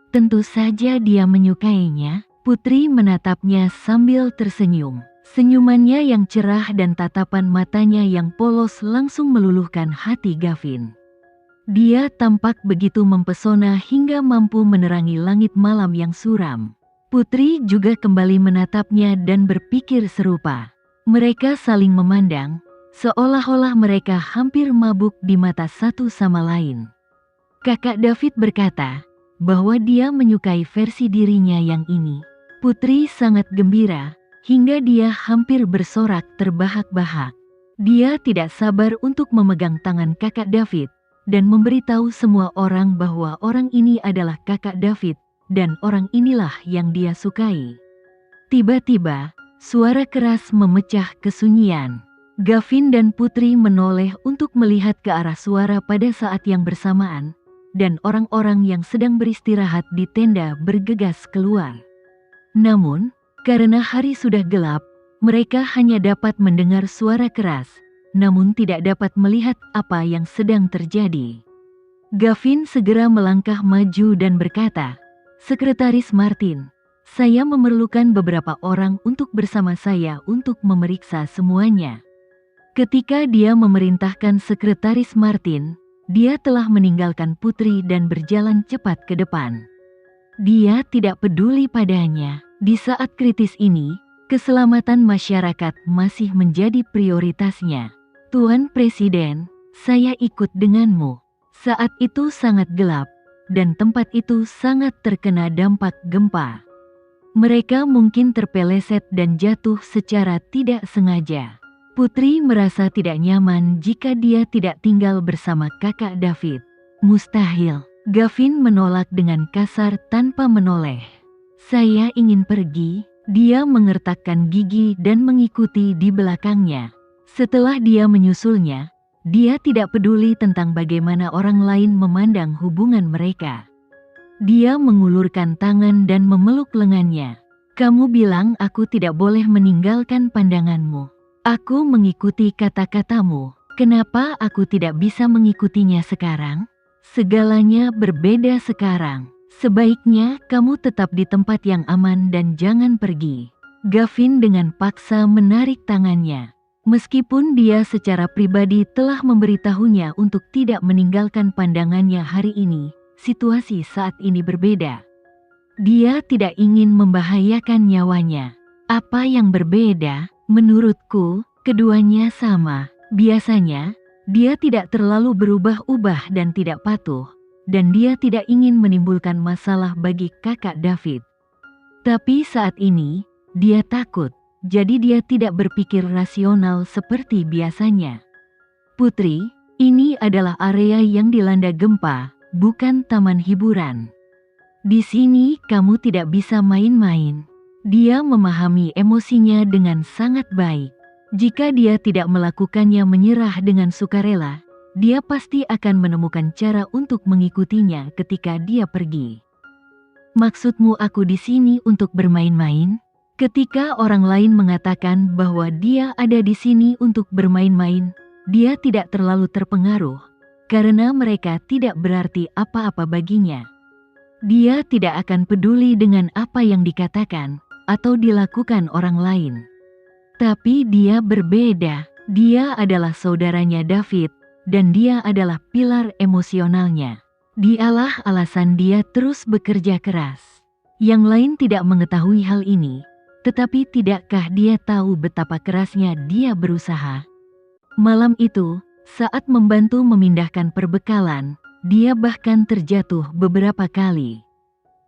Tentu saja dia menyukainya. Putri menatapnya sambil tersenyum. Senyumannya yang cerah dan tatapan matanya yang polos langsung meluluhkan hati Gavin. Dia tampak begitu mempesona hingga mampu menerangi langit malam yang suram. Putri juga kembali menatapnya dan berpikir serupa. Mereka saling memandang, seolah-olah mereka hampir mabuk di mata satu sama lain. Kakak David berkata bahwa dia menyukai versi dirinya yang ini. Putri sangat gembira, hingga dia hampir bersorak terbahak-bahak. Dia tidak sabar untuk memegang tangan kakak David dan memberitahu semua orang bahwa orang ini adalah kakak David dan orang inilah yang dia sukai. Tiba-tiba, suara keras memecah kesunyian. Gavin dan Putri menoleh untuk melihat ke arah suara pada saat yang bersamaan, dan orang-orang yang sedang beristirahat di tenda bergegas keluar. Namun, karena hari sudah gelap, mereka hanya dapat mendengar suara keras, namun tidak dapat melihat apa yang sedang terjadi. Gavin segera melangkah maju dan berkata, "Sekretaris Martin, saya memerlukan beberapa orang untuk bersama saya untuk memeriksa semuanya." Ketika dia memerintahkan Sekretaris Martin, dia telah meninggalkan Putri dan berjalan cepat ke depan. Dia tidak peduli padanya. Di saat kritis ini, keselamatan masyarakat masih menjadi prioritasnya. "Tuan Presiden, saya ikut denganmu." Saat itu sangat gelap, dan tempat itu sangat terkena dampak gempa. Mereka mungkin terpeleset dan jatuh secara tidak sengaja. Putri merasa tidak nyaman jika dia tidak tinggal bersama kakak David. "Mustahil." Gavin menolak dengan kasar tanpa menoleh. "Saya ingin pergi." Dia mengertakkan gigi dan mengikuti di belakangnya. Setelah dia menyusulnya, dia tidak peduli tentang bagaimana orang lain memandang hubungan mereka. Dia mengulurkan tangan dan memeluk lengannya. "Kamu bilang aku tidak boleh meninggalkan pandanganmu. Aku mengikuti kata-katamu. Kenapa aku tidak bisa mengikutinya sekarang? Segalanya berbeda sekarang. Sebaiknya kamu tetap di tempat yang aman dan jangan pergi." Gavin dengan paksa menarik tangannya. Meskipun dia secara pribadi telah memberitahunya untuk tidak meninggalkan pandangannya hari ini, situasi saat ini berbeda. Dia tidak ingin membahayakan nyawanya. Apa yang berbeda? Menurutku, keduanya sama. Biasanya, dia tidak terlalu berubah-ubah dan tidak patuh, dan dia tidak ingin menimbulkan masalah bagi kakak David. Tapi saat ini, dia takut, jadi dia tidak berpikir rasional seperti biasanya. "Putri, ini adalah area yang dilanda gempa, bukan taman hiburan. Di sini kamu tidak bisa main-main." Dia memahami emosinya dengan sangat baik. Jika dia tidak melakukannya menyerah dengan sukarela, dia pasti akan menemukan cara untuk mengikutinya ketika dia pergi. "Maksudmu aku di sini untuk bermain-main?" Ketika orang lain mengatakan bahwa dia ada di sini untuk bermain-main, dia tidak terlalu terpengaruh, karena mereka tidak berarti apa-apa baginya. Dia tidak akan peduli dengan apa yang dikatakan atau dilakukan orang lain. Tapi dia berbeda. Dia adalah saudaranya David, dan dia adalah pilar emosionalnya. Dialah alasan dia terus bekerja keras. Yang lain tidak mengetahui hal ini, tetapi tidakkah dia tahu betapa kerasnya dia berusaha? Malam itu, saat membantu memindahkan perbekalan, dia bahkan terjatuh beberapa kali.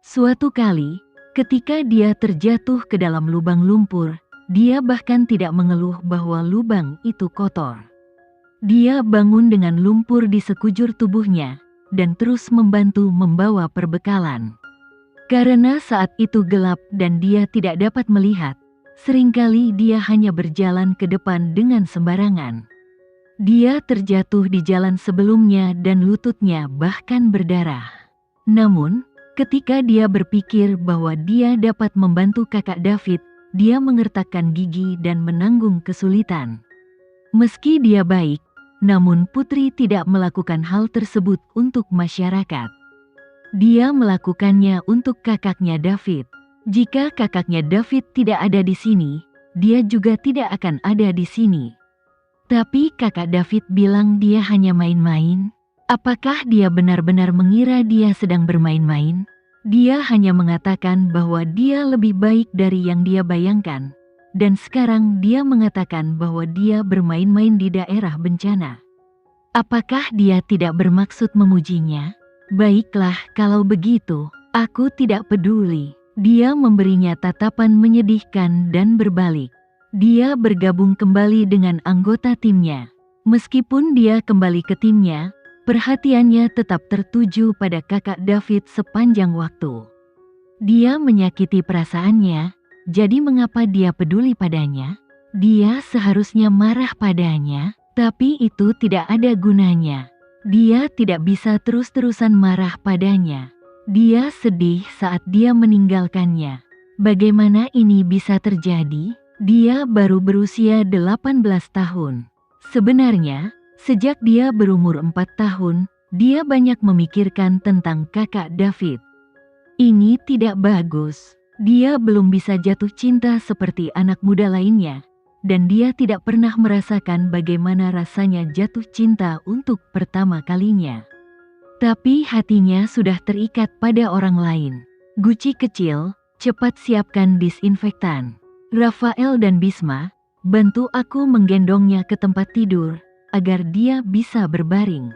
Suatu kali, ketika dia terjatuh ke dalam lubang lumpur, dia bahkan tidak mengeluh bahwa lubang itu kotor. Dia bangun dengan lumpur di sekujur tubuhnya, dan terus membantu membawa perbekalan. Karena saat itu gelap dan dia tidak dapat melihat, seringkali dia hanya berjalan ke depan dengan sembarangan. Dia terjatuh di jalan sebelumnya dan lututnya bahkan berdarah. Namun, ketika dia berpikir bahwa dia dapat membantu kakak David, dia mengertakkan gigi dan menanggung kesulitan. Meski dia baik, namun Putri tidak melakukan hal tersebut untuk masyarakat. Dia melakukannya untuk kakaknya David. Jika kakaknya David tidak ada di sini, dia juga tidak akan ada di sini. Tapi kakak David bilang dia hanya main-main. Apakah dia benar-benar mengira dia sedang bermain-main? Dia hanya mengatakan bahwa dia lebih baik dari yang dia bayangkan. Dan sekarang dia mengatakan bahwa dia bermain-main di daerah bencana. Apakah dia tidak bermaksud memujinya? Baiklah, kalau begitu, aku tidak peduli. Dia memberinya tatapan menyedihkan dan berbalik. Dia bergabung kembali dengan anggota timnya. Meskipun dia kembali ke timnya, perhatiannya tetap tertuju pada kakak David sepanjang waktu. Dia menyakiti perasaannya, jadi mengapa dia peduli padanya? Dia seharusnya marah padanya, tapi itu tidak ada gunanya. Dia tidak bisa terus-terusan marah padanya. Dia sedih saat dia meninggalkannya. Bagaimana ini bisa terjadi? Dia baru berusia 18 tahun. Sebenarnya, sejak dia berumur 4 tahun, dia banyak memikirkan tentang kakak David. Ini tidak bagus. Dia belum bisa jatuh cinta seperti anak muda lainnya. Dan dia tidak pernah merasakan bagaimana rasanya jatuh cinta untuk pertama kalinya. Tapi hatinya sudah terikat pada orang lain. Guci kecil, cepat siapkan disinfektan. Rafael dan Bisma, bantu aku menggendongnya ke tempat tidur, agar dia bisa berbaring.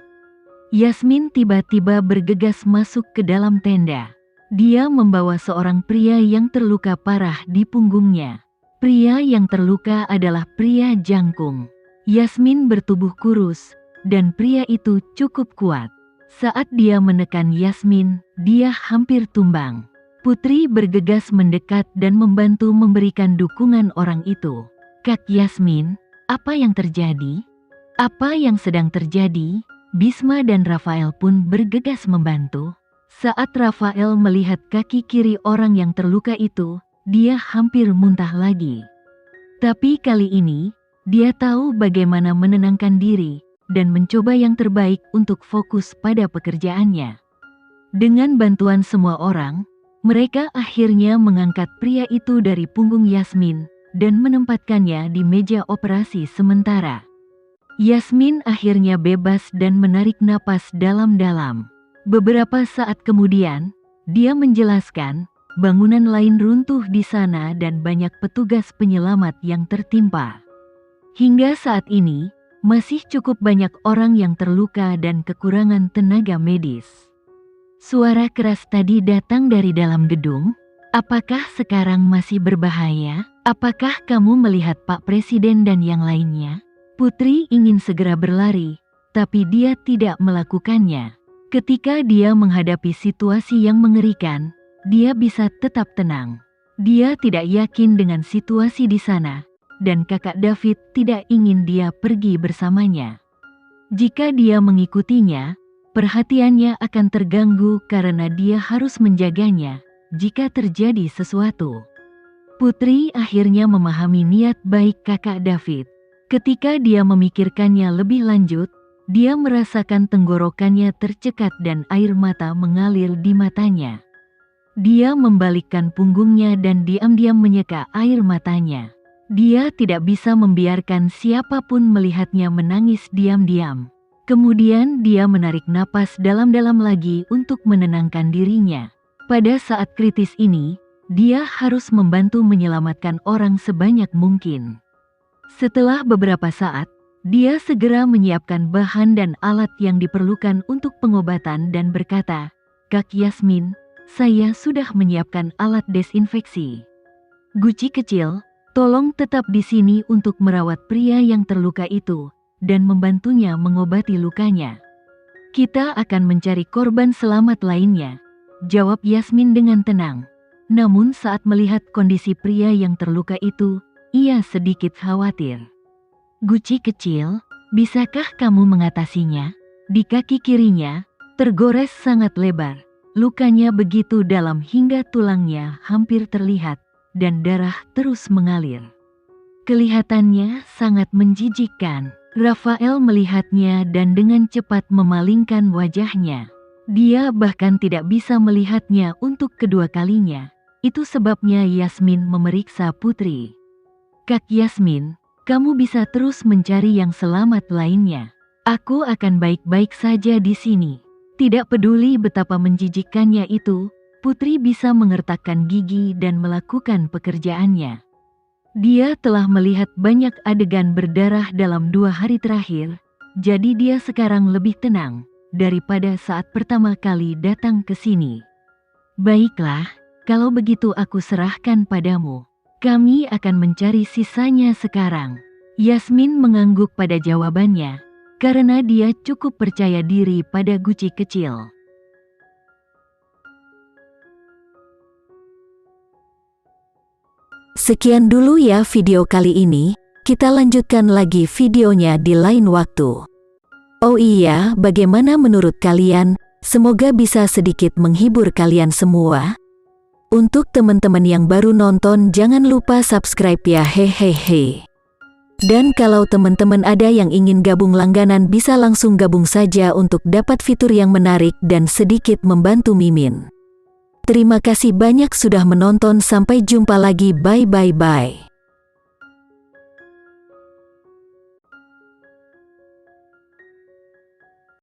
Yasmin tiba-tiba bergegas masuk ke dalam tenda. Dia membawa seorang pria yang terluka parah di punggungnya. Pria yang terluka adalah pria jangkung. Yasmin bertubuh kurus, dan pria itu cukup kuat. Saat dia menekan Yasmin, dia hampir tumbang. Putri bergegas mendekat dan membantu memberikan dukungan orang itu. Kak Yasmin, apa yang terjadi? Apa yang sedang terjadi? Bisma dan Rafael pun bergegas membantu. Saat Rafael melihat kaki kiri orang yang terluka itu, dia hampir muntah lagi. Tapi kali ini, dia tahu bagaimana menenangkan diri dan mencoba yang terbaik untuk fokus pada pekerjaannya. Dengan bantuan semua orang, mereka akhirnya mengangkat pria itu dari punggung Yasmin dan menempatkannya di meja operasi sementara. Yasmin akhirnya bebas dan menarik napas dalam-dalam. Beberapa saat kemudian, dia menjelaskan, bangunan lain runtuh di sana dan banyak petugas penyelamat yang tertimpa. Hingga saat ini, masih cukup banyak orang yang terluka dan kekurangan tenaga medis. Suara keras tadi datang dari dalam gedung. Apakah sekarang masih berbahaya? Apakah kamu melihat Pak Presiden dan yang lainnya? Putri ingin segera berlari, tapi dia tidak melakukannya. Ketika dia menghadapi situasi yang mengerikan, dia bisa tetap tenang. Dia tidak yakin dengan situasi di sana, dan kakak David tidak ingin dia pergi bersamanya. Jika dia mengikutinya, perhatiannya akan terganggu karena dia harus menjaganya jika terjadi sesuatu. Putri akhirnya memahami niat baik kakak David. Ketika dia memikirkannya lebih lanjut, dia merasakan tenggorokannya tercekat dan air mata mengalir di matanya. Dia membalikkan punggungnya dan diam-diam menyeka air matanya. Dia tidak bisa membiarkan siapapun melihatnya menangis diam-diam. Kemudian dia menarik napas dalam-dalam lagi untuk menenangkan dirinya. Pada saat kritis ini, dia harus membantu menyelamatkan orang sebanyak mungkin. Setelah beberapa saat, dia segera menyiapkan bahan dan alat yang diperlukan untuk pengobatan dan berkata, "Kak Yasmin, saya sudah menyiapkan alat desinfeksi. Guci kecil, tolong tetap di sini untuk merawat pria yang terluka itu dan membantunya mengobati lukanya. Kita akan mencari korban selamat lainnya," jawab Yasmin dengan tenang. Namun saat melihat kondisi pria yang terluka itu, ia sedikit khawatir. "Guci kecil, bisakah kamu mengatasinya?" Di kaki kirinya, tergores sangat lebar. Lukanya begitu dalam hingga tulangnya hampir terlihat, dan darah terus mengalir. Kelihatannya sangat menjijikkan. Rafael melihatnya dan dengan cepat memalingkan wajahnya. Dia bahkan tidak bisa melihatnya untuk kedua kalinya. Itu sebabnya Yasmin memeriksa Putri. Kak Yasmin, kamu bisa terus mencari yang selamat lainnya. Aku akan baik-baik saja di sini. Tidak peduli betapa menjijikkannya itu, Putri bisa mengertakkan gigi dan melakukan pekerjaannya. Dia telah melihat banyak adegan berdarah dalam 2 hari terakhir, jadi dia sekarang lebih tenang daripada saat pertama kali datang ke sini. Baiklah, kalau begitu aku serahkan padamu. Kami akan mencari sisanya sekarang. Yasmin mengangguk pada jawabannya, karena dia cukup percaya diri pada guci kecil. Sekian dulu ya video kali ini, kita lanjutkan lagi videonya di lain waktu. Oh iya, bagaimana menurut kalian? Semoga bisa sedikit menghibur kalian semua. Untuk teman-teman yang baru nonton jangan lupa subscribe ya hehehe. Dan kalau teman-teman ada yang ingin gabung langganan bisa langsung gabung saja untuk dapat fitur yang menarik dan sedikit membantu Mimin. Terima kasih banyak sudah menonton, sampai jumpa lagi, bye bye bye.